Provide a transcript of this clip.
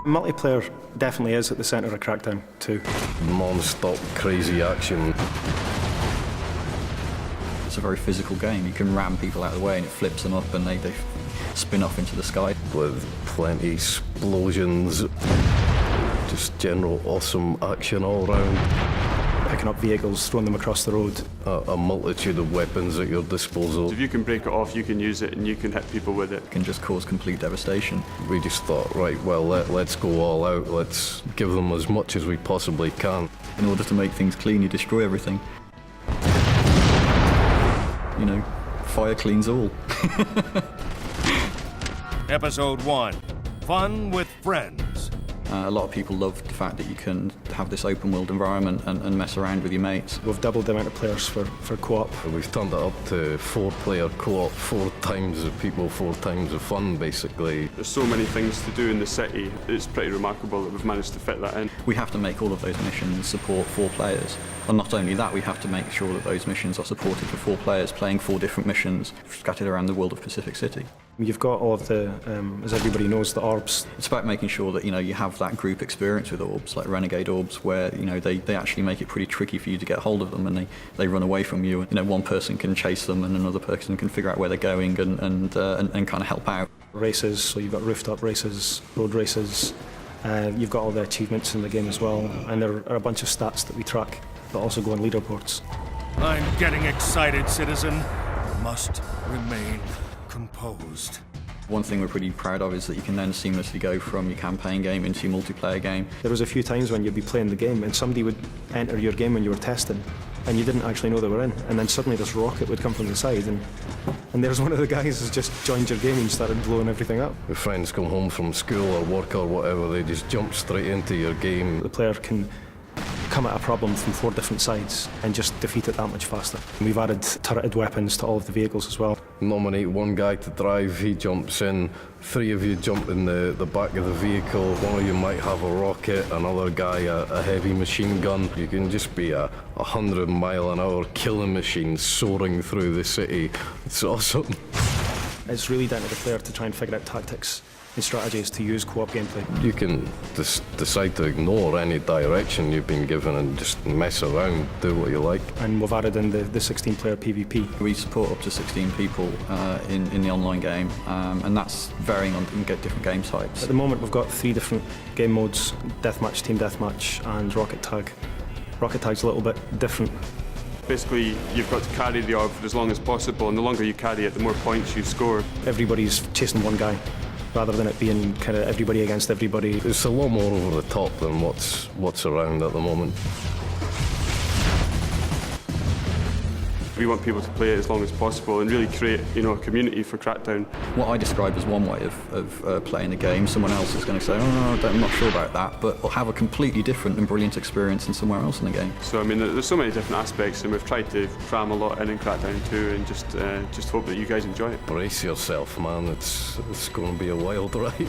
Multiplayer definitely is at the centre of Crackdown 2. Non-stop crazy action. It's a very physical game. You can ram people out of the way and it flips them up and they spin off into the sky. With plenty explosions. Just general awesome action all round. Picking up vehicles, throwing them across the road. A multitude of weapons at your disposal. If you can break it off, you can use it and you can hit people with it. It can just cause complete devastation. We just thought, right, well, let's go all out. Let's give them as much as we possibly can. In order to make things clean, you destroy everything. You know, fire cleans all. Episode 1. Fun with friends. A lot of people love the fact that you can have this open world environment and mess around with your mates. We've doubled the amount of players for co-op. We've turned it up to 4-player co-op, 4 times the people, 4 times the fun, basically. There's so many things to do in the city. It's pretty remarkable that we've managed to fit that in. We have to make all of those missions support 4 players. And not only that, we have to make sure that those missions are supported for 4 players playing 4 different missions scattered around the world of Pacific City. You've got all of the, as everybody knows, the orbs. It's about making sure that, you know, you have that group experience with orbs, like renegade orbs, where, you know, they actually make it pretty tricky for you to get hold of them and they run away from you. You know, one person can chase them and another person can figure out where they're going and kind of help out. Races, so you've got rooftop races, road races. You've got all the achievements in the game as well, and there are a bunch of stats that we track that also go on leaderboards. I'm getting excited, citizen. Must remain composed. One thing we're pretty proud of is that you can then seamlessly go from your campaign game into your multiplayer game. There was a few times when you'd be playing the game and somebody would enter your game when you were testing and you didn't actually know they were in, and then suddenly this rocket would come from the side and there's one of the guys who's just joined your game and started blowing everything up. If friends come home from school or work or whatever, they just jump straight into your game. The player can come at a problem from 4 different sides and just defeat it that much faster. We've added turreted weapons to all of the vehicles as well. Nominate one guy to drive, he jumps in, 3 of you jump in the back of the vehicle, one of you might have a rocket, another guy a heavy machine gun. You can just be a 100-mile-an-hour killing machine soaring through the city. It's awesome. It's really down to the player to try and figure out tactics and strategies to use co-op gameplay. You can decide to ignore any direction you've been given and just mess around, do what you like. And we've added in the 16-player PvP. We support up to 16 people in the online game, and that's varying on different game types. At the moment we've got 3 different game modes: Deathmatch, Team Deathmatch and Rocket Tag. Rocket Tag's a little bit different. Basically, you've got to carry the orb for as long as possible, and the longer you carry it, the more points you score. Everybody's chasing one guy, rather than it being kind of everybody against everybody. It's a lot more over the top than what's around at the moment. We want people to play it as long as possible and really create, you know, a community for Crackdown. What I describe as one way of playing the game, someone else is going to say, oh, I'm not sure about that, but will have a completely different and brilliant experience than somewhere else in the game. So, I mean, there's so many different aspects, and we've tried to cram a lot in Crackdown 2 and just hope that you guys enjoy it. Brace yourself, man. It's going to be a wild ride.